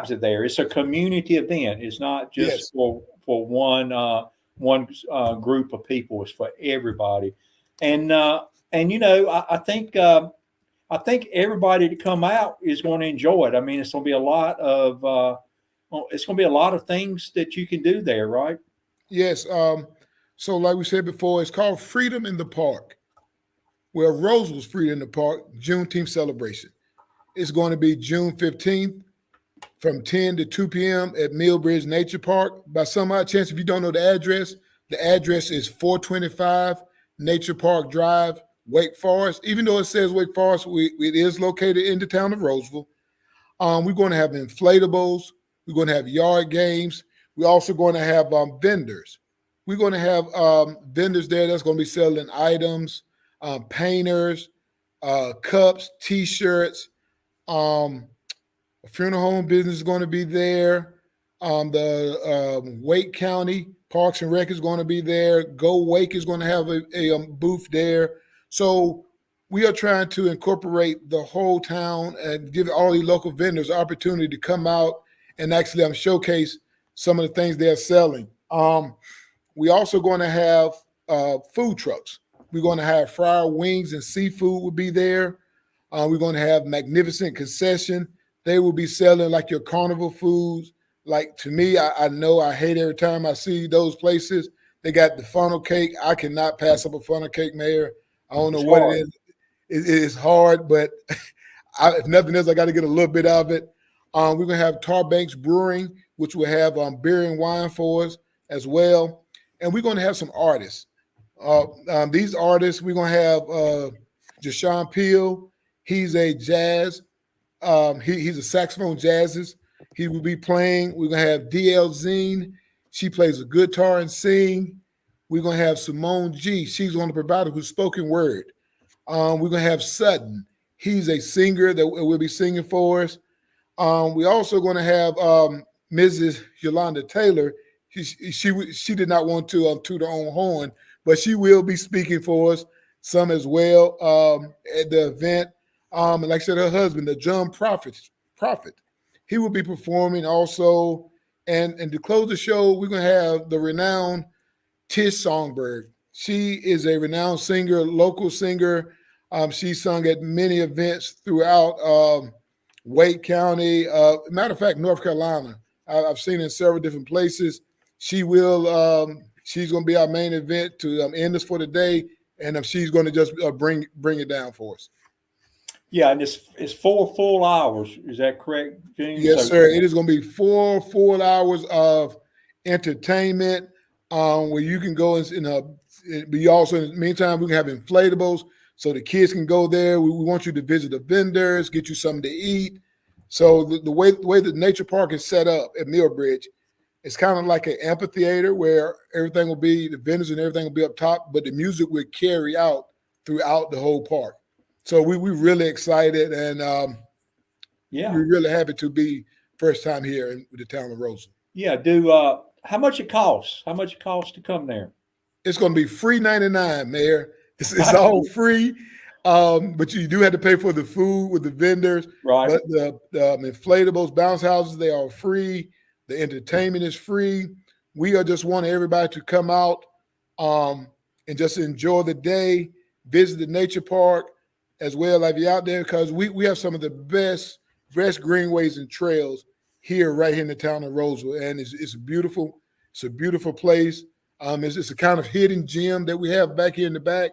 it there. It's a community event. It's not just for one group of people. It's for everybody. And I think everybody to come out is going to enjoy it. I mean, it's going to be a lot of things that you can do there, right? Yes. So like we said before, it's called Freedom in the Park. Well, Rolesville's Freedom in the Park, Juneteenth celebration. It's going to be June 15th from 10 to 2 p.m. at Millbridge Nature Park. By some odd chance, if you don't know the address is 425 Nature Park Drive, Wake Forest. Even though it says Wake Forest, it is located in the town of Rolesville. We're going to have inflatables. We're going to have yard games. We're also going to have vendors. We're going to have vendors there that's going to be selling items, painters, cups, T-shirts. A funeral home business is going to be there. The Wake County Parks and Rec is going to be there. Go Wake is going to have a booth there. So we are trying to incorporate the whole town and give all the local vendors the opportunity to come out and actually showcase some of the things they're selling. We also going to have food trucks. We're going to have fried wings and seafood will be there. We're going to have magnificent concession. They will be selling like your carnival foods. Like, to me, I know I hate every time I see those places. They got the funnel cake. I cannot pass up a funnel cake, Mayor. I don't know what it is. It is hard, but if nothing else, I got to get a little bit of it. We're going to have Tarbanks Brewing, which will have beer and wine for us as well. And we're going to have some artists. These artists, we're going to have Jashawn Peele. He's a jazz. He's a saxophone jazzist. He will be playing. We're going to have DL Zine. She plays a guitar and sing. We're going to have Simone G. She's going to provide us with spoken word. We're going to have Sutton. He's a singer that will be singing for us. We're also going to have Mrs. Yolanda Taylor. She did not want to toot her own horn, but she will be speaking for us some as well at the event. And like I said, her husband, the John Prophet, he will be performing also. And to close the show, we're going to have the renowned Tish Songberg. She is a renowned singer, local singer. She sung at many events throughout Wake County. Matter of fact, North Carolina. I've seen in several different places. She's going to be our main event to end this for the day, and she's going to just bring it down for us. Yeah, and it's 4 full hours. Is that correct, James? Yes, sir. It is going to be 4 full hours of entertainment where you can go and be also, in the meantime, we can have inflatables so the kids can go there. We want you to visit the vendors, get you something to eat. So the way the nature park is set up at Millbridge, it's kind of like an amphitheater where everything will be, the vendors and everything will be up top, but the music will carry out throughout the whole park. So we're really excited, and we're really happy to be first time here in the town of Rolesville. Yeah. How much it costs? How much it costs to come there? It's going to be free 99, Mayor. It's all free. But you do have to pay for the food with the vendors. Right. But the inflatables, bounce houses, they are free. The entertainment is free. We are just wanting everybody to come out and just enjoy the day, visit the nature park as well. If you're out there, because we have some of the best greenways and trails here, right here in the town of Rolesville, and it's beautiful. It's a beautiful place. It's a kind of hidden gem that we have back here in the back.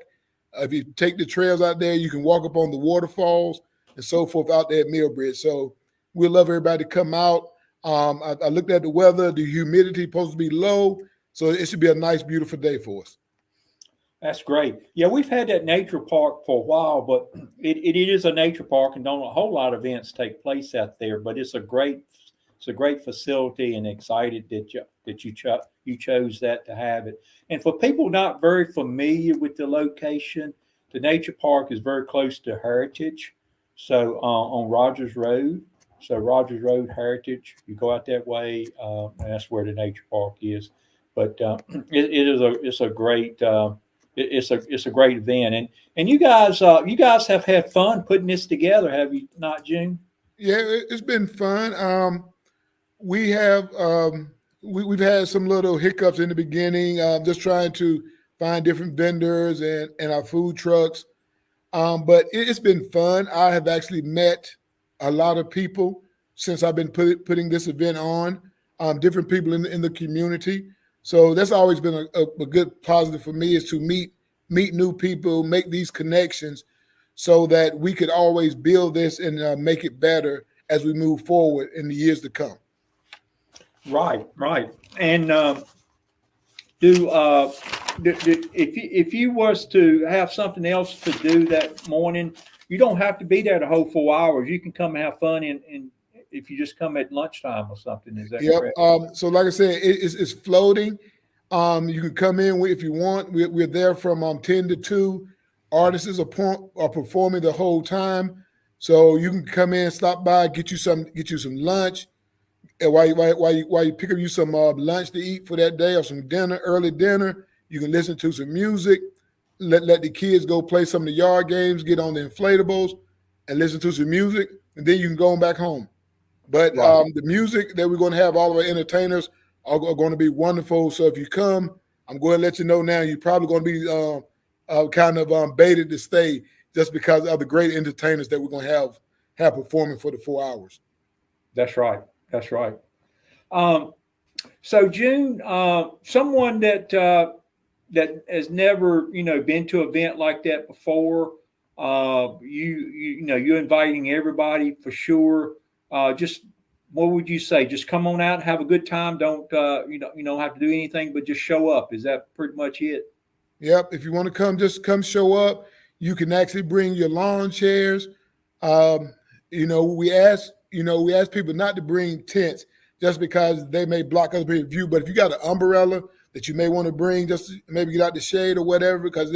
If you take the trails out there, you can walk up on the waterfalls and so forth out there at Millbridge. So we'd love everybody to come out. I looked at the weather. The humidity supposed to be low, so it should be a nice, beautiful day for us. That's great. Yeah, we've had that nature park for a while, but it is a nature park, and don't a whole lot of events take place out there. But it's a great facility, and excited that you chose that to have it. And for people not very familiar with the location, the nature park is very close to Heritage, so on Rogers Road. So Rogers Road, Heritage, you go out that way, and that's where the nature park is. But it's a great event, and you guys have had fun putting this together, have you not, June? Yeah, it's been fun. We have we've had some little hiccups in the beginning, just trying to find different vendors and our food trucks. But it's been fun. I have actually met a lot of people since I've been putting this event on, different people in the community. So that's always been a good positive for me, is to meet new people, make these connections so that we could always build this and make it better as we move forward in the years to come. Right. And if you was to have something else to do that morning, you don't have to be there the whole 4 hours. You can come and have fun, and if you just come at lunchtime or something. Is that correct? So like I said, it's floating. You can come in if you want. We're there from 10 to 2. Artists are performing the whole time, so you can come in, stop by, get you some lunch. And while you pick up you some lunch to eat for that day, or some early dinner, you can listen to some music. Let the kids go play some of the yard games, get on the inflatables, and listen to some music, and then you can go back home. But the music that we're going to have, all of our entertainers are going to be wonderful. So if you come, I'm going to let you know now, you're probably going to be kind of baited to stay, just because of the great entertainers that we're going to have performing for the 4 hours. That's right. So June, someone that has never, been to an event like that before, you're inviting everybody for sure. Just what would you say? Just come on out and have a good time. Don't you don't have to do anything but just show up. Is that pretty much it? Yep. If you want to come, just come show up. You can actually bring your lawn chairs. We ask people not to bring tents just because they may block other people's view. But if you got an umbrella that you may want to bring, just maybe get out the shade or whatever, because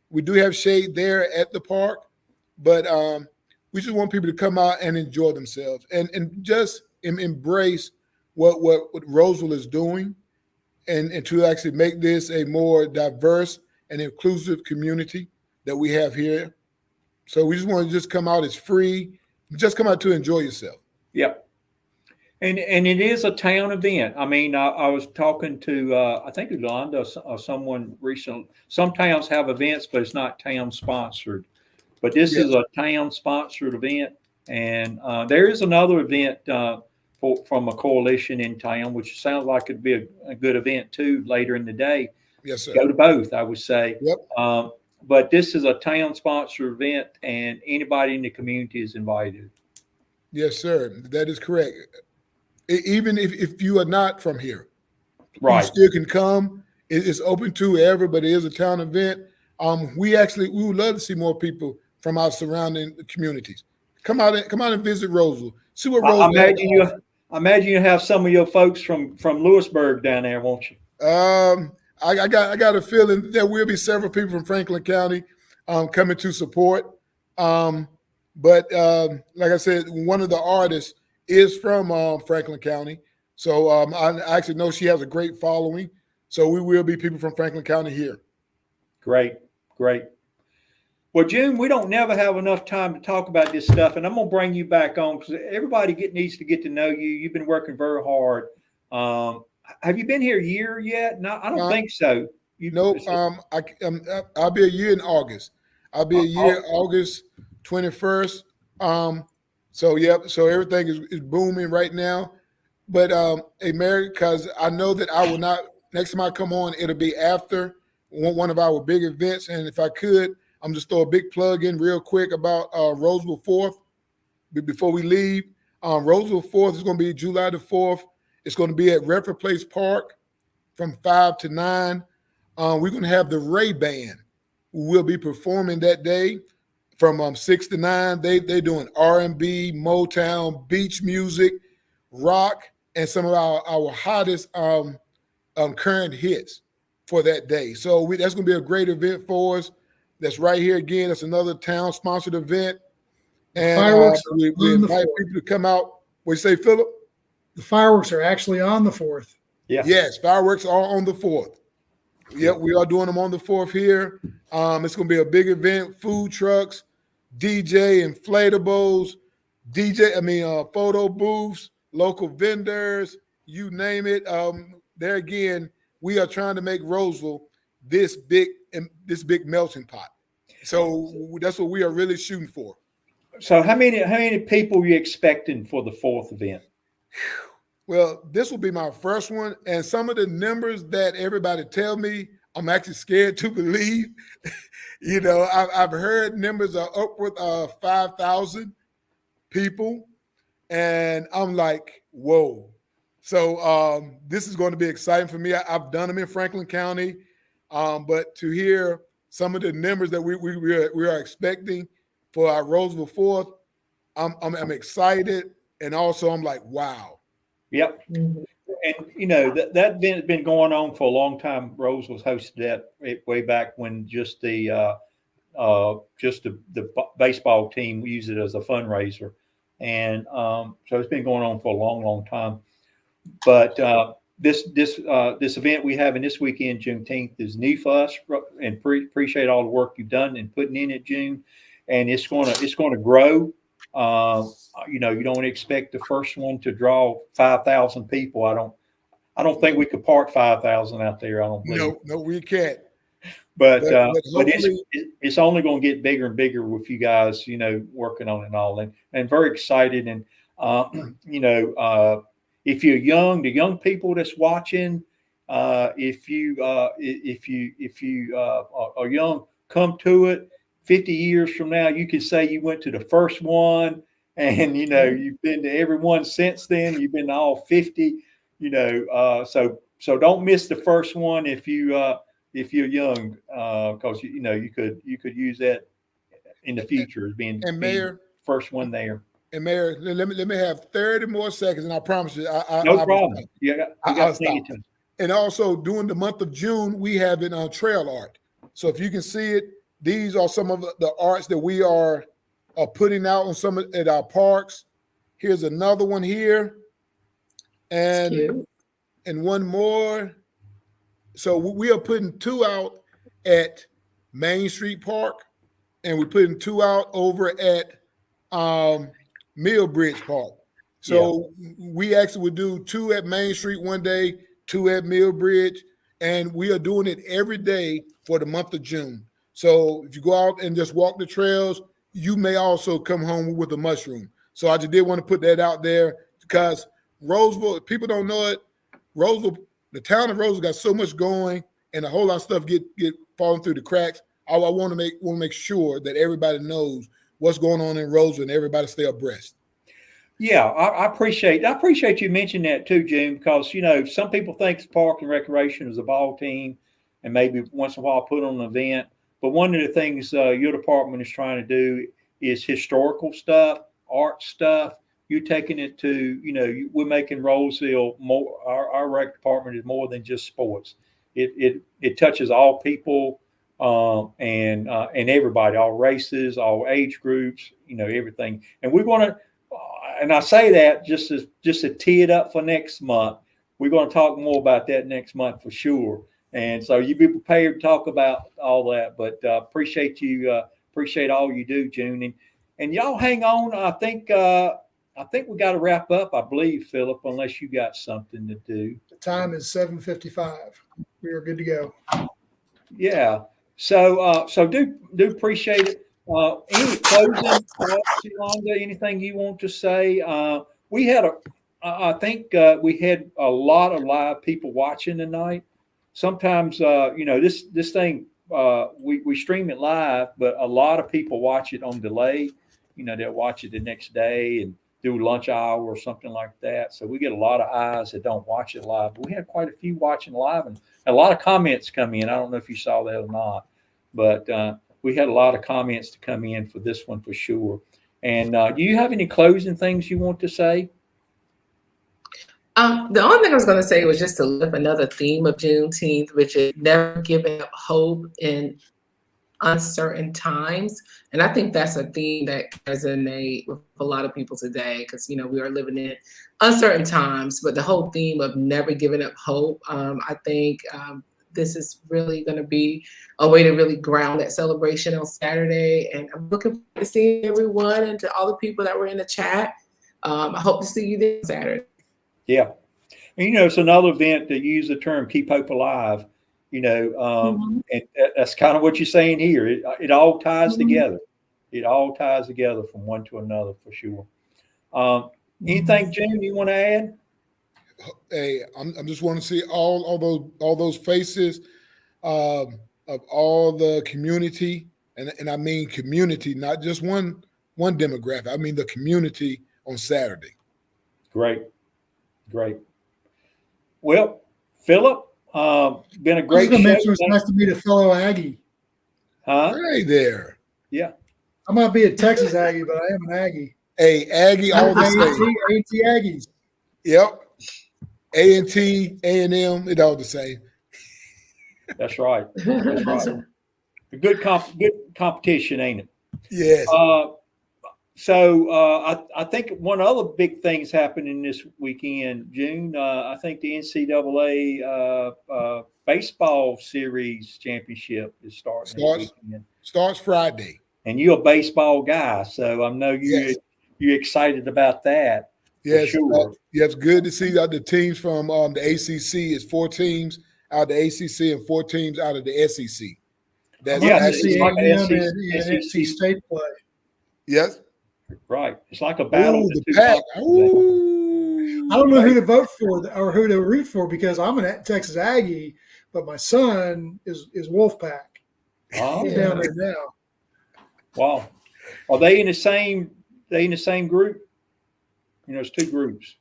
we do have shade there at the park. But we just want people to come out and enjoy themselves and just embrace what Rolesville is doing, and to actually make this a more diverse and inclusive community that we have here. So we just want to just come out. It's free. Just come out to enjoy yourself. Yep. And it is a town event. I mean, I was talking to, I think Yolanda or someone recently. Some towns have events, but it's not town sponsored. But this is a town sponsored event. And there is another event from a coalition in town, which sounds like it'd be a good event too later in the day. Yes, sir. Go to both, I would say. Yep. But this is a town sponsored event, and anybody in the community is invited. Yes, sir. That is correct. Even if you are not from here, right, you still can come. It's open to everybody. It is a town event. We would love to see more people from our surrounding communities, come out and visit Rolesville. See what I Rolesville. imagine you have some of your folks from Lewisburg down there, won't you? I got a feeling there will be several people from Franklin County coming to support. But like I said, one of the artists is from Franklin County. So I actually know she has a great following. So we will be people from Franklin County here. Great. Well, June, we don't never have enough time to talk about this stuff, and I'm going to bring you back on because everybody needs to get to know you. You've been working very hard. Have you been here a year yet? No, I don't think so. Nope. I'll be a year in August. I'll be a year August 21st. So everything is booming right now. But hey, Mary, because I know that I will not. Next time I come on, it'll be after one of our big events. And if I could, I'm just throw a big plug in real quick about Rolesville 4th before we leave. Rolesville 4th is going to be July the 4th. It's going to be at Redford Place Park from 5 to 9. We're going to have the Ray Band who will be performing that day from 6 to 9. They're doing R&B, Motown, beach music, rock, and some of our hottest current hits for that day. So that's going to be a great event for us. That's right here again. That's another town-sponsored event. And we invite people to come out. What you say, Philip? The fireworks are actually on the 4th. Yeah. Yes, fireworks are on the 4th. Yep, we are doing them on the 4th here. It's going to be a big event, food trucks, DJ, inflatables, photo booths, local vendors, you name it. There again, we are trying to make Rolesville this big melting pot. So that's what we are really shooting for. So how many people are you expecting for the 4th event? Well, this will be my first one, and some of the numbers that everybody tell me, I'm actually scared to believe. I've heard numbers are upward of 5,000 people, and I'm like, whoa. So this is going to be exciting for me. I've done them in Franklin County, but to hear some of the numbers that we are expecting for our Rolesville 4th, I'm excited, and also I'm like, wow. Yep. Mm-hmm. And that event has been going on for a long time. Rolesville's hosted that way back when just the baseball team used it as a fundraiser, and so it's been going on for a long time. But this event we have in this weekend, Juneteenth, is new for us, and appreciate all the work you've done in putting in it, June. And it's going to grow. You don't expect the first one to draw 5,000 people. I don't think we could park 5,000 out there. I don't believe. No, we can't. But it's only going to get bigger and bigger with you guys, working on it and all, and very excited. And if you're young, the young people that's watching, if you are young, come to it. 50 years from now, you can say you went to the first one, and you've been to every one since then. You've been to all 50. So don't miss the first one if you're young, because you could use that in the future as being Mayor, first one there. And Mayor, let me have 30 more seconds, and I promise you, no problem. I'll stop. And also, during the month of June, we have it on trail art. So if you can see it, these are some of the arts that we are putting out on at our parks. Here's another one here, and one more. So we are putting 2 out at Main Street Park, and we're putting 2 out over at Millbridge Park. So we actually would do 2 at Main Street one day, 2 at Millbridge, and we are doing it every day for the month of June. So if you go out and just walk the trails, you may also come home with a mushroom. So I just did want to put that out there, because Rolesville, if people don't know it, Rolesville, the town of Rolesville got so much going, and a whole lot of stuff get falling through the cracks. I want to make sure that everybody knows what's going on in Rolesville and everybody stay abreast. Yeah, I appreciate you mentioning that too, June, because some people think Park and Recreation is a ball team, and maybe once in a while put on an event. But one of the things your department is trying to do is historical stuff. art stuff. You're taking it to, we're making Rolesville more. Our rec department is more than just sports. It touches all people and everybody, all races, all age groups, everything. And we're going to, and I say that just to tee it up for next month. We're going to talk more about that next month for sure. And so you be prepared to talk about all that. But appreciate all you do, June, and y'all hang on. I think we got to wrap up. I believe, Philip, unless you got something to do. The time is 7:55. We are good to go. Yeah. So do appreciate it. Any closing thoughts, Yolanda? Anything you want to say? I think we had a lot of live people watching tonight. Sometimes, this thing, we stream it live, but a lot of people watch it on delay. They'll watch it the next day and do lunch hour or something like that. So we get a lot of eyes that don't watch it live. But we had quite a few watching live and a lot of comments come in. I don't know if you saw that or not, but we had a lot of comments to come in for this one for sure. And do you have any closing things you want to say? The only thing I was going to say was just to lift another theme of Juneteenth, which is never giving up hope in uncertain times. And I think that's a theme that resonates with a lot of people today because, we are living in uncertain times. But the whole theme of never giving up hope, I think this is really going to be a way to really ground that celebration on Saturday. And I'm looking forward to seeing everyone and to all the people that were in the chat. I hope to see you there Saturday. Yeah. And, it's another event that use the term keep hope alive, and that's kind of what you're saying here. It all ties together. It all ties together from one to another for sure. Anything, June, you want to add? Hey, I'm just want to see all those faces of all the community, and I mean community, not just one demographic. I mean the community on Saturday. Great. Well, Philip, been a great show. It's nice to meet a fellow Aggie. Huh? Hey there. Yeah. I might be a Texas Aggie, but I am an Aggie. Hey, Aggie, all the same. A&T Aggies. Yep. A&T, A&M, it all the same. That's right. A good competition, ain't it? Yes. So I think one other big thing's happening this weekend, June. I think the NCAA baseball series championship is starting this weekend. Starts Friday. And you're a baseball guy, so I know you're excited about that. Yes, sure. It's good to see the teams from the ACC. It's 4 teams out of the ACC and 4 teams out of the SEC. That's like and SEC State play. Yes. Right. It's like a battle. The pack. I don't know who to vote for or who to root for because I'm a Texas Aggie, but my son is Wolfpack. Oh, he's down there now. Wow. Are they in the same group? It's 2 groups.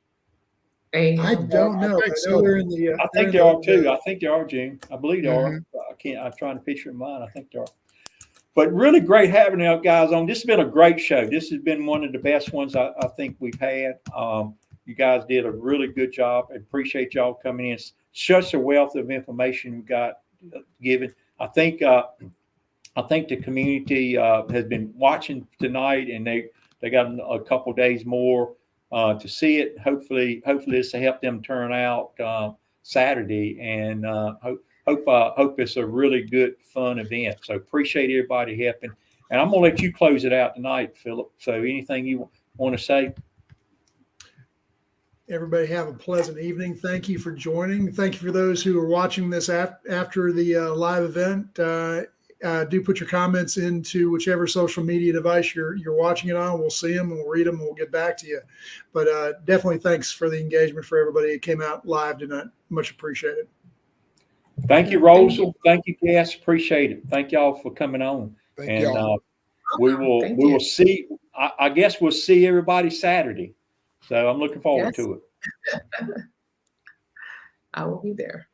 I don't know. I know they're in the. I think they are too. I think they are, June. I believe they are. I'm trying to picture in mind. I think they are. But really great having you guys on. This has been a great show. This has been one of the best ones I think we've had. You guys did a really good job. I appreciate y'all coming in. Such a wealth of information you got given. I think the community has been watching tonight, and they got a couple days more to see it. Hopefully this will help them turn out Saturday, and hope it's a really good, fun event. So appreciate everybody helping. And I'm going to let you close it out tonight, Philip. So anything you want to say? Everybody have a pleasant evening. Thank you for joining. Thank you for those who are watching this after the live event. Do put your comments into whichever social media device you're watching it on. We'll see them and we'll read them and we'll get back to you. But definitely thanks for the engagement for everybody that came out live tonight. Much appreciated. Thank you, Rolesville. Thank you, guys. Appreciate it. Thank y'all for coming on. Thank y'all. We will see. I guess we'll see everybody Saturday. So I'm looking forward to it. I will be there.